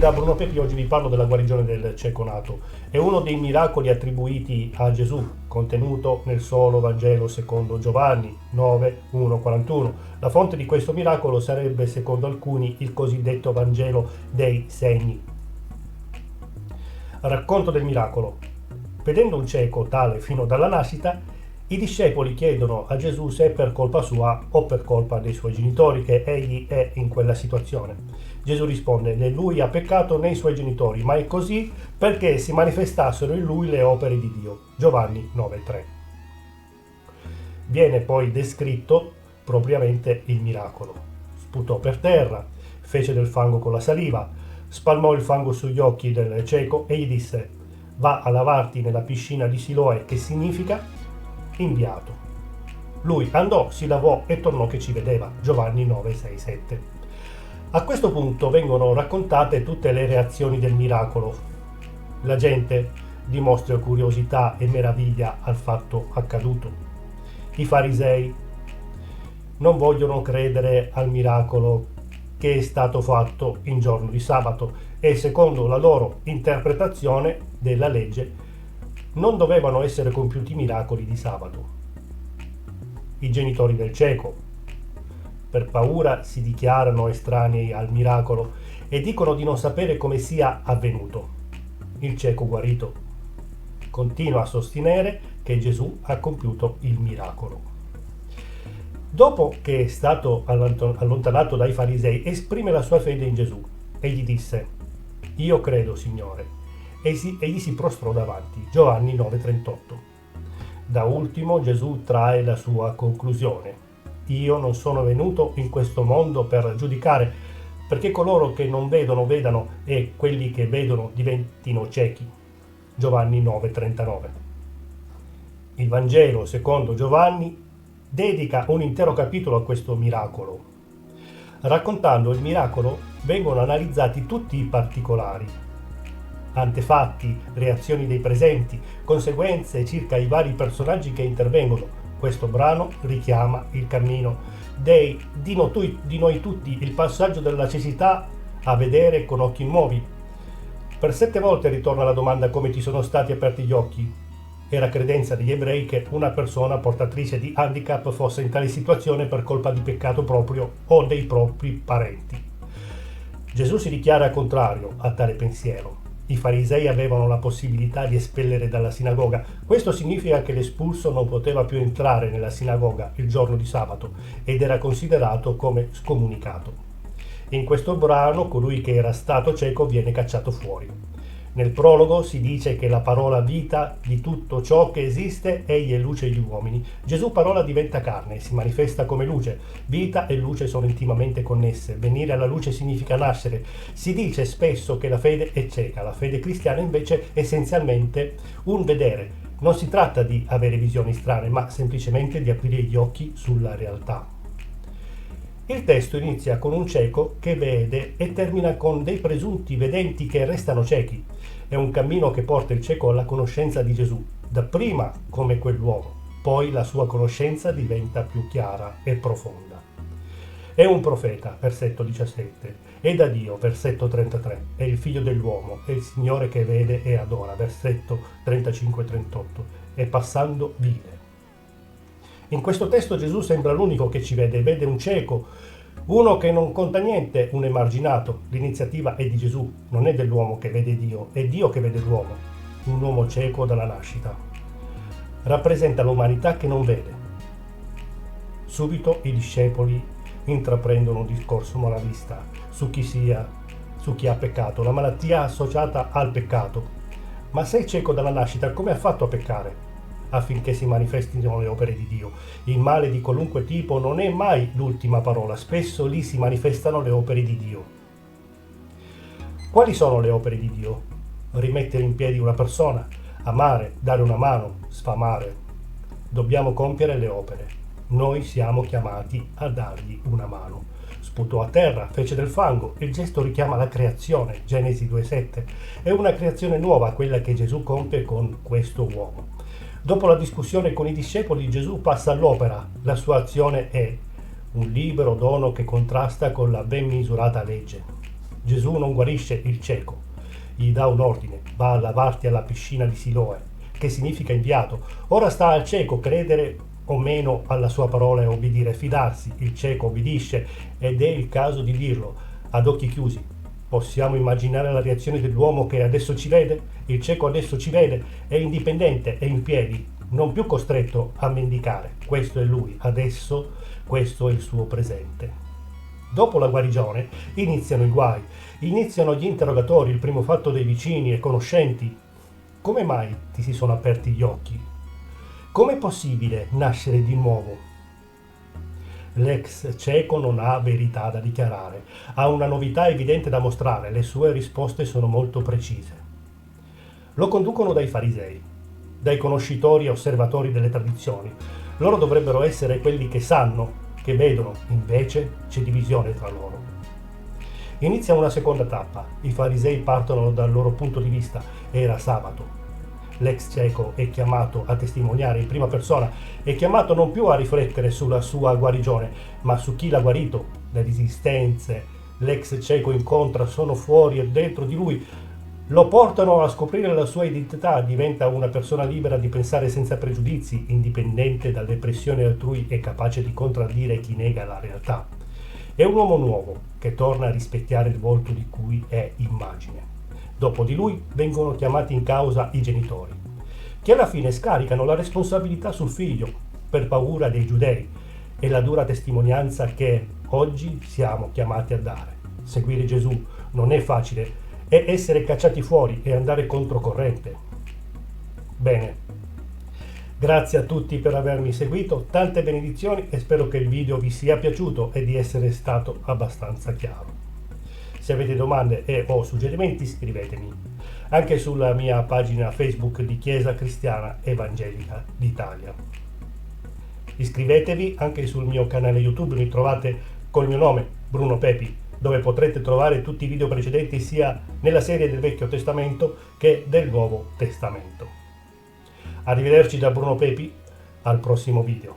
da Bruno Pepi. Oggi vi parlo della guarigione del cieco nato. È uno dei miracoli attribuiti a Gesù, contenuto nel solo Vangelo secondo Giovanni 9, 1, 41. La fonte di questo miracolo sarebbe, secondo alcuni, il cosiddetto Vangelo dei segni. Racconto del miracolo. Vedendo un cieco tale fino dalla nascita, i discepoli chiedono a Gesù se è per colpa sua o per colpa dei suoi genitori che egli è in quella situazione. Gesù risponde: né lui ha peccato né i suoi genitori, ma è così perché si manifestassero in lui le opere di Dio. Giovanni 9,3. Viene poi descritto propriamente il miracolo. Sputò per terra, fece del fango con la saliva, spalmò il fango sugli occhi del cieco e gli disse: va a lavarti nella piscina di Siloè, che significa inviato. Lui andò, si lavò e tornò che ci vedeva. Giovanni 9, 6, 7. A questo punto vengono raccontate tutte le reazioni del miracolo. La gente dimostra curiosità e meraviglia al fatto accaduto. I farisei non vogliono credere al miracolo che è stato fatto in giorno di sabato e, secondo la loro interpretazione della legge, non dovevano essere compiuti miracoli di sabato. I genitori del cieco, per paura, si dichiarano estranei al miracolo e dicono di non sapere come sia avvenuto. Il cieco guarito continua a sostenere che Gesù ha compiuto il miracolo. Dopo che è stato allontanato dai farisei, esprime la sua fede in Gesù. Egli disse: io credo, Signore. Egli si prostrò davanti. Giovanni 9,38. Da ultimo Gesù trae la sua conclusione: io non sono venuto in questo mondo per giudicare, perché coloro che non vedono vedano e quelli che vedono diventino ciechi. Giovanni 9,39. Il Vangelo secondo Giovanni dedica un intero capitolo a questo miracolo. Raccontando il miracolo vengono analizzati tutti i particolari: antefatti, reazioni dei presenti, conseguenze circa i vari personaggi che intervengono. Questo brano richiama il cammino di noi tutti, il passaggio dalla cecità a vedere con occhi nuovi. Per 7 volte ritorna la domanda: come ti sono stati aperti gli occhi? Era credenza degli ebrei che una persona portatrice di handicap fosse in tale situazione per colpa di peccato proprio o dei propri parenti. Gesù si dichiara contrario a tale pensiero. I farisei avevano la possibilità di espellere dalla sinagoga. Questo significa che l'espulso non poteva più entrare nella sinagoga il giorno di sabato ed era considerato come scomunicato. In questo brano colui che era stato cieco viene cacciato fuori. Nel prologo si dice che la parola vita di tutto ciò che esiste, egli è luce degli uomini. Gesù parola diventa carne, si manifesta come luce. Vita e luce sono intimamente connesse. Venire alla luce significa nascere. Si dice spesso che la fede è cieca. La fede cristiana invece è essenzialmente un vedere. Non si tratta di avere visioni strane, ma semplicemente di aprire gli occhi sulla realtà. Il testo inizia con un cieco che vede e termina con dei presunti vedenti che restano ciechi. È un cammino che porta il cieco alla conoscenza di Gesù, dapprima come quell'uomo, poi la sua conoscenza diventa più chiara e profonda. È un profeta, versetto 17, è da Dio, versetto 33, è il figlio dell'uomo, è il Signore che vede e adora, versetto 35-38, è passando vile. In questo testo Gesù sembra l'unico che ci vede un cieco, uno che non conta niente, un emarginato. L'iniziativa è di Gesù, non è dell'uomo che vede Dio, è Dio che vede l'uomo, un uomo cieco dalla nascita. Rappresenta l'umanità che non vede. Subito i discepoli intraprendono un discorso moralista su chi ha peccato, la malattia associata al peccato. Ma se è cieco dalla nascita, come ha fatto a peccare? Affinché si manifestino le opere di Dio. Il male di qualunque tipo non è mai l'ultima parola, spesso lì si manifestano le opere di Dio. Quali sono le opere di Dio? Rimettere in piedi una persona, amare, dare una mano, sfamare. Dobbiamo compiere le opere. Noi siamo chiamati a dargli una mano. Sputò a terra, fece del fango. Il gesto richiama la creazione, Genesi 2,7. È una creazione nuova quella che Gesù compie con questo uomo. Dopo la discussione con i discepoli, Gesù passa all'opera. La sua azione è un libero dono che contrasta con la ben misurata legge. Gesù non guarisce il cieco, gli dà un ordine: va a lavarti alla piscina di Siloe, che significa inviato. Ora sta al cieco credere o meno alla sua parola e obbedire, fidarsi. Il cieco obbedisce ed è il caso di dirlo ad occhi chiusi. Possiamo immaginare la reazione dell'uomo che adesso ci vede? Il cieco adesso ci vede, è indipendente, è in piedi, non più costretto a mendicare. Questo è lui, adesso questo è il suo presente. Dopo la guarigione iniziano i guai, iniziano gli interrogatori, il primo fatto dei vicini e conoscenti. Come mai ti si sono aperti gli occhi? Com'è possibile nascere di nuovo? L'ex cieco non ha verità da dichiarare, ha una novità evidente da mostrare, le sue risposte sono molto precise. Lo conducono dai farisei, dai conoscitori e osservatori delle tradizioni. Loro dovrebbero essere quelli che sanno, che vedono, invece c'è divisione tra loro. Inizia una seconda tappa, i farisei partono dal loro punto di vista, era sabato. L'ex cieco è chiamato a testimoniare in prima persona, è chiamato non più a riflettere sulla sua guarigione, ma su chi l'ha guarito. Le resistenze l'ex cieco incontra sono fuori e dentro di lui, lo portano a scoprire la sua identità, diventa una persona libera di pensare senza pregiudizi, indipendente dalle pressioni altrui e capace di contraddire chi nega la realtà. È un uomo nuovo che torna a rispecchiare il volto di cui è immagine. Dopo di lui vengono chiamati in causa i genitori, che alla fine scaricano la responsabilità sul figlio per paura dei giudei e la dura testimonianza che oggi siamo chiamati a dare. Seguire Gesù non è facile, è essere cacciati fuori e andare controcorrente. Bene, grazie a tutti per avermi seguito, tante benedizioni e spero che il video vi sia piaciuto e di essere stato abbastanza chiaro. Se avete domande e o suggerimenti scrivetemi, anche sulla mia pagina Facebook di Chiesa Cristiana Evangelica d'Italia. Iscrivetevi anche sul mio canale YouTube, mi trovate col mio nome, Bruno Pepi, dove potrete trovare tutti i video precedenti sia nella serie del Vecchio Testamento che del Nuovo Testamento. Arrivederci da Bruno Pepi, al prossimo video.